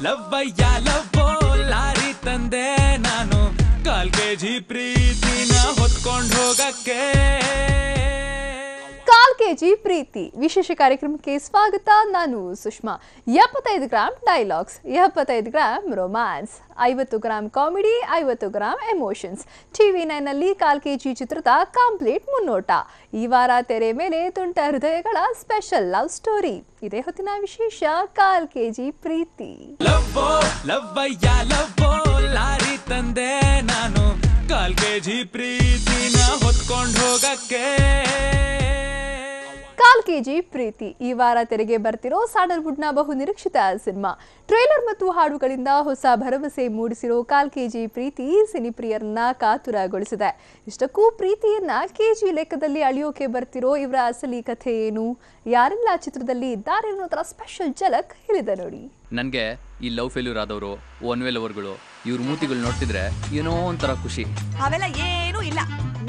ಲವ್ವಯ್ಯ ಲವ್ವೋ lorry ತಂದೆ ನಾನು 1/4 kg ಪ್ರೀತಿನ ಹೊತ್ಕೊಂಡು ಹೋಗಕ್ಕೆ 1/4 kg ಪ್ರೀತಿ ವಿಶೇಷ ಕಾರ್ಯಕ್ರಮಕ್ಕೆ ಸ್ವಾಗತ. ನಾನು Sushma. 75 gram dialogues, 75 gram romance, 50 gram comedy, 50 gram emotions. TV9ನಲ್ಲಿ 1/4 kg ಚಿತ್ರದ ಕಂಪ್ಲೀಟ್ ಮುನ್ನೋಟ. ಈ ವಾರ ತೆರೆ ಮೇಲೆ ತುಂಟ ಹೃದಯಗಳ ಸ್ಪೆಷಲ್ ಲವ್ ಸ್ಟೋರಿ. ಇದೇ ಹೊತ್ತಿನ ವಿಶೇಷ 1/4 kg ಪ್ರೀತಿ. ಲವ್ವೋ ಲವ್ವಯ್ಯ ಲವ್ವೋ ಲಾರಿ ತಂದೆ ನಾನು 1/4 kg ಪ್ರೀತಿನ ಹೊತ್ಕೊಂಡು ಹೋಗಕ್ಕೆ 1/4 kg ಪ್ರೀತಿ ಈ ವಾರ ತೆರೆಗೆ ಬರ್ತಿರೋ ಸ್ಯಾಂಡಲ್ವುಡ್ನ ಬಹು ನಿರೀಕ್ಷಿತ ಸಿನಿಮಾ. ಟ್ರೇಲರ್ ಮತ್ತು ಹಾಡುಗಳಿಂದ ಹೊಸ ಭರವಸೆ ಮೂಡಿಸಿರೋ 1/4 kg ಪ್ರೀತಿ ಸಿನಿಪ್ರಿಯರನ್ನ ಕಾತುರಗೊಳಿಸಿದೆ. ಇಷ್ಟಕ್ಕೂ ಪ್ರೀತಿಯನ್ನ ಕೆಜಿ ಲೆಕ್ಕದಲ್ಲಿ ಅಳಿಯೋಕೆ ಬರ್ತಿರೋ ಇವರ ಅಸಲಿ ಕಥೆ ಏನು, ಯಾರೆಲ್ಲ ಚಿತ್ರದಲ್ಲಿ ಇದ್ದಾರೆ ಅನ್ನೋದರ ಸ್ಪೆಷಲ್ ಝಲಕ್ ಹೇಳಿದೆ ನೋಡಿ. ನನಗೆ ಈ ಲವ್ ಫೇಲ್ಯೂರ್ ಆದವರು, ಒನ್ ವೇ ಲವರ್ಗಳು, ಇವ್ರ ಮೂತಿಗಳು ನೋಡ್ತಿದ್ರೆ ಏನೋ ಒಂಥರ ಖುಷಿ. ಅವೆಲ್ಲ ಏನೂ ಇಲ್ಲ.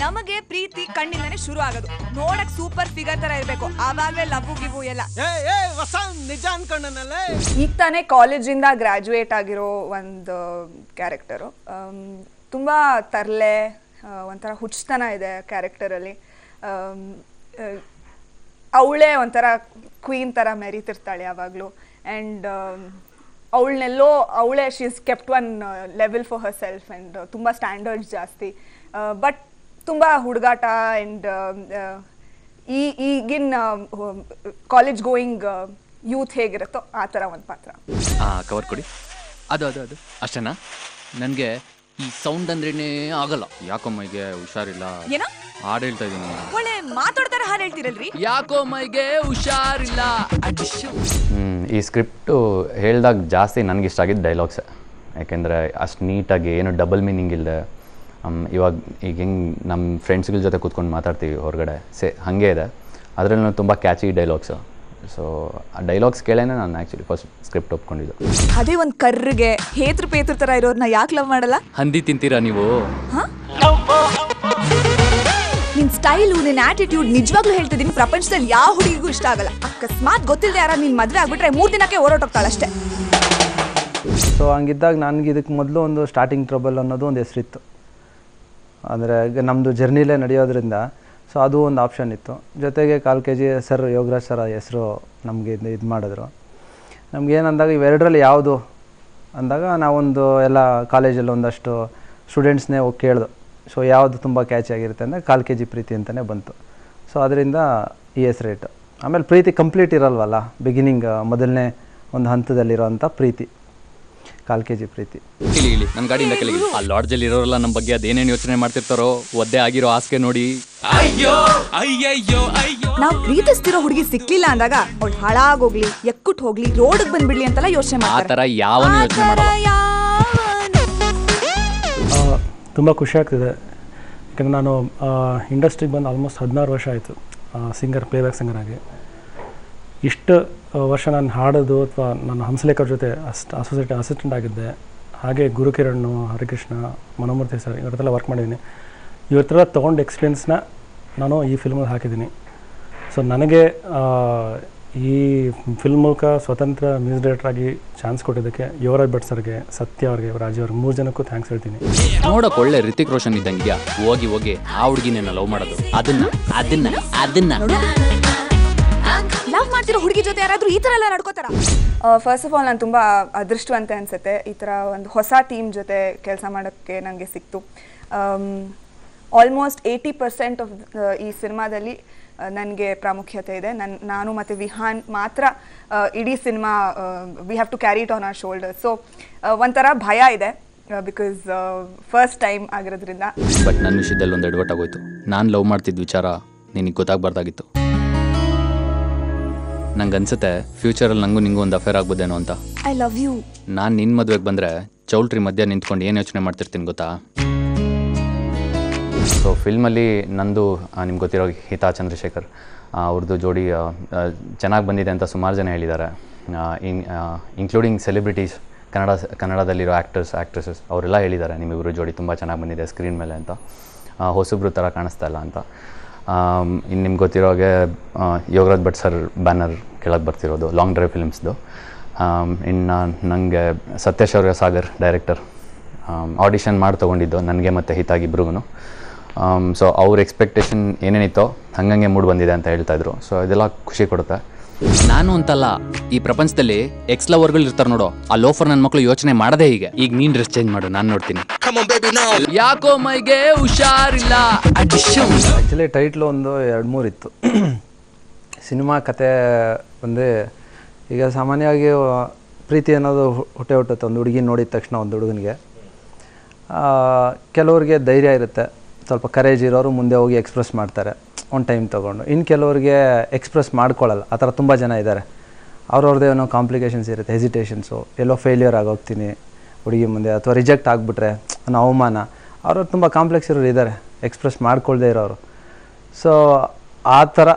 ನಮಗೆ ಪ್ರೀತಿ ಕಣ್ಣಿಂದಾನೆ ಶುರು ಆಗೋದು. ನೋಡಕ್ ಸೂಪರ್ ಫಿಗರ್ ತರ ಇರ್ಬೇಕು, ಆವಾಗಲೇ ಲವ್ ಗಿವು ಎಲ್ಲ. ನಿಜ ಅನ್ಕೊಂಡನಲ್ಲ. ಈಗ ತಾನೇ ಕಾಲೇಜಿಂದ ಗ್ರಾಜುಯೇಟ್ ಆಗಿರೋ ಒಂದು ಕ್ಯಾರೆಕ್ಟರು. ತುಂಬಾ ತರ್ಲೆ, ಒಂಥರ ಹುಚ್ಚತನ ಇದೆ ಕ್ಯಾರೆಕ್ಟರಲ್ಲಿ. ಅವಳೇ ಒಂಥರ ಕ್ವೀನ್ ಥರ ಮೆರೀತಿರ್ತಾಳೆ ಯಾವಾಗಲೂ. ಆ್ಯಂಡ್ ಅವಳೇ she is kept one level for her self. And ತುಂಬ ಸ್ಟ್ಯಾಂಡರ್ಡ್ಸ್ ಜಾಸ್ತಿ. ಬಟ್ ತುಂಬ ಹುಡುಗಾಟ ಆ್ಯಂಡ್ ಈಗಿನ ಕಾಲೇಜ್ ಗೋಯಿಂಗ್ ಯೂತ್ ಹೇಗಿರುತ್ತೋ ಆ ಥರ ಒಂದು ಪಾತ್ರ. ಕವರ್ ಕೊಡಿ. ಅದು ಅದು ಅದು ಅಷ್ಟೇನಾ? ನನಗೆ ಈ ಸೌಂಡ್ ಅಂದ್ರೇನೇ ಆಗಲ್ಲ. ಯಾಕೋ ಮೈಗೆ ಹುಷಾರಿಲ್ಲ. ಏನೋ ಹಾಡು ಹೇಳ್ತಾ ಇದ್ದೀನಿ. ಒಳ್ಳೆ ಮಾತಾಡ್ತಾರೆ ಹಾಡು ಹೇಳ್ತೀರಲ್ರಿ. ಯಾಕೋ ಮೈಗೆ ಹುಷಾರಿಲ್ಲ. ಈ ಸ್ಕ್ರಿಪ್ಟು ಹೇಳಿದಾಗ ಜಾಸ್ತಿ ನನಗಿಷ್ಟ ಆಗಿದ್ದು ಡೈಲಾಗ್ಸ್. ಯಾಕೆಂದರೆ ಅಷ್ಟು ನೀಟಾಗಿ ಏನು ಡಬಲ್ ಮೀನಿಂಗ್ ಇಲ್ಲದೆ, ಇವಾಗ ಈಗ ಹೆಂಗೆ ನಮ್ಮ ಫ್ರೆಂಡ್ಸ್ಗಳ ಜೊತೆ ಕೂತ್ಕೊಂಡು ಮಾತಾಡ್ತೀವಿ ಹೊರಗಡೆ, ಹಾಗೆ ಇದೆ. ಅದರಲ್ಲೂ ತುಂಬ ಕ್ಯಾಚಿ ಡೈಲಾಗ್ಸು. ಸೊ ಆ ಡೈಲಾಗ್ಸ್ ಕೇಳೇನೆ ನಾನು ಆ್ಯಕ್ಚುಲಿ ಫಸ್ಟ್ ಸ್ಕ್ರಿಪ್ಟ್ ಒಪ್ಕೊಂಡಿದ್ದು. ಅದೇ ಒಂದು ಕರ್ರಿಗೆ ಹೇತ್ರ ಪೇತ್ರ ಥರ ಇರೋರನ್ನ ಯಾಕೆ ಲವ್ ಮಾಡಲ್ಲ? ಹಂದಿ ತಿಂತೀರಾ ನೀವು? ನಿನ್ ಸ್ಟೈಲು, ನಿನ್ ಆಟಿಟ್ಯೂಡ್ ನಿಜವಾಗ್ಲೂ ಹೇಳ್ತಿದ್ದೀನಿ, ಪ್ರಪಂಚದಲ್ಲಿ ಯಾವ ಹುಡುಗಿಗೂ ಇಷ್ಟ ಆಗಲ್ಲ. ಅಕಸ್ಮಾತ್ ಗೊತ್ತಿಲ್ಲದೆ ಯಾರ ನಿನ್ ಮದುವೆ ಆಗ್ಬಿಟ್ರೆ 3 ದಿನಕ್ಕೆ ಹೊರಟೋಗ್ತಾಳೆ ಅಷ್ಟೇ. ಸೊ ಹಂಗಿದ್ದಾಗ ನನಗೆ ಇದಕ್ಕೆ ಮೊದಲು ಒಂದು ಸ್ಟಾರ್ಟಿಂಗ್ ಟ್ರಬಲ್ ಅನ್ನೋದು ಒಂದು ಹೆಸರಿತ್ತು. ಅಂದರೆ ನಮ್ಮದು ಜರ್ನಿಲೇ ನಡೆಯೋದ್ರಿಂದ ಸೊ ಅದು ಒಂದು ಆಪ್ಷನ್ ಇತ್ತು. ಜೊತೆಗೆ 1/4 kg ಸರ್, ಯೋಗರಾಜ್ ಸರ್ ಹೆಸರು ನಮಗೆ ಇದು ಮಾಡಿದ್ರು. ನಮಗೇನಂದಾಗ ಇವೆರಡರಲ್ಲಿ ಯಾವುದು ಅಂದಾಗ ನಾವೊಂದು ಎಲ್ಲ ಕಾಲೇಜಲ್ಲಿ ಒಂದಷ್ಟು ಸ್ಟೂಡೆಂಟ್ಸ್ನೇ ಹೋಗಿ ಕೇಳ್ದು. ಸೊ ಯಾವುದು ತುಂಬ ಕ್ಯಾಚಿ ಆಗಿರುತ್ತೆ ಅಂದರೆ 1/4 kg ಪ್ರೀತಿ ಅಂತಲೇ ಬಂತು. ಸೊ ಅದರಿಂದ ಈ ಹೆಸರಿಟ್ಟು. ಆಮೇಲೆ ಪ್ರೀತಿ ಕಂಪ್ಲೀಟ್ ಇರಲ್ವಲ್ಲ, ಬಿಗಿನಿಂಗ್ ಮೊದಲನೇ ಒಂದು ಹಂತದಲ್ಲಿರೋವಂಥ ಪ್ರೀತಿ 1/4 kg ಪ್ರೀತಿ. ಇಳಿ ನಮ್ಮ ಗಾಡಿಯಿಂದ ಕೆಳಗೆ. ಆ ಲಾಡ್ಜಲ್ಲಿ ಇರೋರೆಲ್ಲ ನಮ್ಮ ಬಗ್ಗೆ ಅದೇನೇನು ಯೋಚನೆ ಮಾಡ್ತಿರ್ತಾರೋ, ಒದ್ದೆ ಆಗಿರೋ ಆಸೆ ನೋಡಿ. ಅಯ್ಯೋ ಅಯ್ಯಯ್ಯೋ ಅಯ್ಯೋ. ನಾವು ಪ್ರೀತಿಸ್ತಿರೋ ಹುಡುಗಿ ಸಿಕ್ಲಿಲ್ಲ ಅಂದಾಗ ಅವಳು ಹಾಳಾಗೋಗ್ಲಿ, ಎಕ್ಕುಟ್ ಹೋಗ್ಲಿ, ರೋಡ್ಗೆ ಬಂದ್ಬಿಡ್ಲಿ ಅಂತೆಲ್ಲ ಯೋಚನೆ ಆ ಮಾಡ್ತಾರೆ. ಥರ ಯಾವನು ಯೋಚನೆ ಮಾಡಲ್ಲ. ತುಂಬ ಖುಷಿ ಆಗ್ತಿದೆ. ಯಾಕಂದರೆ ನಾನು ಇಂಡಸ್ಟ್ರಿಗೆ ಬಂದು ಆಲ್ಮೋಸ್ಟ್ 16 ವರ್ಷ ಆಯಿತು ಸಿಂಗರ್, ಪ್ಲೇಬ್ಯಾಕ್ ಸಿಂಗರ್ ಆಗಿ. ಇಷ್ಟು ವರ್ಷ ನಾನು ಹಾಡೋದು ಅಥವಾ ನನ್ನ ಹಂಸಲೇಖರ್ ಜೊತೆ ಅಸಿಸ್ಟೆಂಟ್ ಆಗಿದ್ದೆ. ಹಾಗೆ ಗುರುಕಿರಣ್, ಹರಿಕೃಷ್ಣ, ಮನೋಮೂರ್ತಿ ಸರ್ ಇವರತ್ತೆಲ್ಲ ವರ್ಕ್ ಮಾಡಿದ್ದೀನಿ. ಇವತ್ತೆಲ್ಲ ತೊಗೊಂಡು ಎಕ್ಸ್ಪೀರಿಯನ್ಸ್ನ ನಾನು ಈ ಫಿಲ್ಮಲ್ಲಿ ಹಾಕಿದ್ದೀನಿ. ಸೊ ನನಗೆ ಈ ಫಿಲ್ಮ್ ಮೂಲಕ ಸ್ವತಂತ್ರ ಮ್ಯೂಸಿಕ್ ಡೈರೆಕ್ಟ್ರಾಗಿ ಚಾನ್ಸ್ ಕೊಟ್ಟಿದ್ದಕ್ಕೆ ಯೋಗರಾಜ್ ಭಟ್ ಸರ್ಗೆ, ಸತ್ಯ ಅವ್ರಿಗೆ, ರಾಜು ಅವ್ರಿಗೆ 3 ಜನಕ್ಕೂ ಥ್ಯಾಂಕ್ಸ್ ಹೇಳ್ತೀನಿ. ನೋಡೋಕೆ ಒಳ್ಳೆ ರಿತಿಕ್ ರೋಷನ್ ಇದ್ದಂಗಿದ್ಯಾ. ಹೋಗಿ ಆ ಹುಡುಗಿನ ಲವ್ ಮಾಡೋದು, ಅದನ್ನ ಲವ್ ಮಾಡ್ತಿರೋ ಹುಡುಗಿ ಜೊತೆ ಯಾರಾದರೂ ಈ ಥರ ಎಲ್ಲ ನಡ್ಕೋತಾರ? ಫಸ್ಟ್ ಆಫ್ ಆಲ್ ನಾನು ತುಂಬ ಅದೃಷ್ಟವಂತೆ ಅನಿಸುತ್ತೆ. ಈ ಥರ ಒಂದು ಹೊಸ ಟೀಮ್ ಜೊತೆ ಕೆಲಸ ಮಾಡೋಕ್ಕೆ ನನಗೆ ಸಿಕ್ತು. ಆಲ್ಮೋಸ್ಟ್ 80% ಆಫ್ ಈ ಸಿನಿಮಾದಲ್ಲಿ ನನಗೆ ಪ್ರಾಮುಖ್ಯತೆ ಇದೆ. ನಾನು ಮತ್ತು ವಿಹಾನ್ ಮಾತ್ರ ಇಡೀ cinema we have to carry it on our shoulder. So ಒಂಥರ ಭಯ ಇದೆ, ಬಿಕಾಸ್ ಫಸ್ಟ್ ಟೈಮ್ ಆಗಿರೋದ್ರಿಂದ. ಬಟ್ ನನ್ನ ವಿಷಯದಲ್ಲಿ ಒಂದು ಎಡವಟ್ ಆಗೋಯ್ತು. ನಾನು ಲವ್ ಮಾಡ್ತಿದ್ದ ವಿಚಾರ ನಿನಗೆ ಗೊತ್ತಾಗಬಾರ್ದಾಗಿತ್ತು. ನಂಗೆ ಅನ್ಸುತ್ತೆ ಫ್ಯೂಚರಲ್ಲಿ ನನಗೂ ನಿಂಗೂ ಒಂದು ಅಫೇರ್ ಆಗ್ಬೋದೇನೋ ಅಂತ. I love you. ನಾನು ನಿನ್ನ ಮದುವೆಗೆ ಬಂದರೆ ಚೌಲ್ಟ್ರಿ ಮಧ್ಯ ನಿಂತ್ಕೊಂಡು ಏನು ಯೋಚನೆ ಮಾಡ್ತಿರ್ತೀನಿ ಗೊತ್ತಾ? ಸೊ ಫಿಲ್ಮಲ್ಲಿ ನಂದು ನಿಮ್ಗೆ ಗೊತ್ತಿರೋ ಹಿತಾ ಚಂದ್ರಶೇಖರ್ ಅವ್ರದ್ದು ಜೋಡಿ ಚೆನ್ನಾಗಿ ಬಂದಿದೆ ಅಂತ ಸುಮಾರು ಜನ ಹೇಳಿದ್ದಾರೆ. ಇನ್ಕ್ಲೂಡಿಂಗ್ ಸೆಲೆಬ್ರಿಟೀಸ್, ಕನ್ನಡದಲ್ಲಿರೋ ಆ್ಯಕ್ಟ್ರೆಸಸ್ ಅವರೆಲ್ಲ ಹೇಳಿದ್ದಾರೆ ನಿಮ್ಮಿಬ್ಬರು ಜೋಡಿ ತುಂಬ ಚೆನ್ನಾಗಿ ಬಂದಿದೆ ಸ್ಕ್ರೀನ್ ಮೇಲೆ ಅಂತ. ಹೊಸಬ್ರು ಥರ ಕಾಣಿಸ್ತಾ ಇಲ್ಲ ಅಂತ. ಇನ್ನು ನಿಮ್ಗೆ ಗೊತ್ತಿರೋ ಹಾಗೆ ಯೋಗರಾಜ್ ಭಟ್ ಸರ್ ಬ್ಯಾನರ್ ಕೆಳಗೆ ಬರ್ತಿರೋದು ಲಾಂಗ್ ಡ್ರೈವ್ ಫಿಲ್ಮ್ಸ್ದು. ಇನ್ನು ನನಗೆ ಸತ್ಯಶೌರ್ಯ ಸಾಗರ್ ಡೈರೆಕ್ಟರ್ ಆಡಿಷನ್ ಮಾಡಿ ತೊಗೊಂಡಿದ್ದು ನನಗೆ ಮತ್ತು ಹಿತಾಗಿಬ್ರಿಗೂ. ಸೊ ಅವ್ರ ಎಕ್ಸ್ಪೆಕ್ಟೇಷನ್ ಏನೇನಿತ್ತೋ ಹಂಗಂಗೆ ಮೂಡ್ ಬಂದಿದೆ ಅಂತ ಹೇಳ್ತಾಯಿದ್ರು. ಸೊ ಇದೆಲ್ಲ ಖುಷಿ ಕೊಡುತ್ತೆ. ನಾನು ಅಂತಲ್ಲ, ಈ ಪ್ರಪಂಚದಲ್ಲಿ ಎಕ್ಸ್ ಲವರ್ಗಳು ಇರ್ತಾರೆ ನೋಡೋ, ಆ ಲೋಫರ್ ನನ್ನ ಮಕ್ಕಳು ಯೋಚನೆ ಮಾಡದೇ ಹೀಗೆ. ಈಗ ನೀನ್ ಡ್ರೆಸ್ ಚೇಂಜ್ ಮಾಡು, ನಾನು ನೋಡ್ತೀನಿ. ಯಾಕೋ ಮೈಗೆ ಹುಷಾರಿಲ್ಲ. ಆ್ಯಕ್ಚುಲಿ ಟೈಟ್ಲು ಒಂದು 2-3 ಇತ್ತು. ಸಿನಿಮಾ ಕತೆ ಒಂದೇ. ಈಗ ಸಾಮಾನ್ಯವಾಗಿ ಪ್ರೀತಿ ಅನ್ನೋದು ಹುಟ್ಟುತ್ತೆ ಒಂದು ಹುಡುಗಿ ನೋಡಿದ ತಕ್ಷಣ ಒಂದು ಹುಡುಗನಿಗೆ. ಕೆಲವ್ರಿಗೆ ಧೈರ್ಯ ಇರುತ್ತೆ, ಸ್ವಲ್ಪ ಕರೇಜ್ ಇರೋರು ಮುಂದೆ ಹೋಗಿ ಎಕ್ಸ್ಪ್ರೆಸ್ ಮಾಡ್ತಾರೆ ಒಂದು ಟೈಮ್ ತೊಗೊಂಡು. ಇನ್ನು ಕೆಲವ್ರಿಗೆ ಎಕ್ಸ್ಪ್ರೆಸ್ ಮಾಡ್ಕೊಳ್ಳಲ್ಲ, ಆ ಥರ ತುಂಬ ಜನ ಇದ್ದಾರೆ. ಅವ್ರವ್ರದ್ದೇ ಏನೋ ಕಾಂಪ್ಲಿಕೇಶನ್ಸ್ ಇರುತ್ತೆ, ಹೆಸಿಟೇಷನ್ಸು, ಎಲ್ಲೋ ಫೇಲ್ಯೂರ್ ಆಗೋಗ್ತೀನಿ ಹುಡುಗಿ ಮುಂದೆ, ಅಥವಾ ರಿಜೆಕ್ಟ್ ಆಗಿಬಿಟ್ರೆ ಅನ್ನೋ ಅವಮಾನ. ಅವ್ರವ್ರು ತುಂಬ ಕಾಂಪ್ಲೆಕ್ಸ್ ಇರೋರು ಇದ್ದಾರೆ, ಎಕ್ಸ್ಪ್ರೆಸ್ ಮಾಡ್ಕೊಳ್ದೇ ಇರೋರು. ಸೊ ಆ ಥರ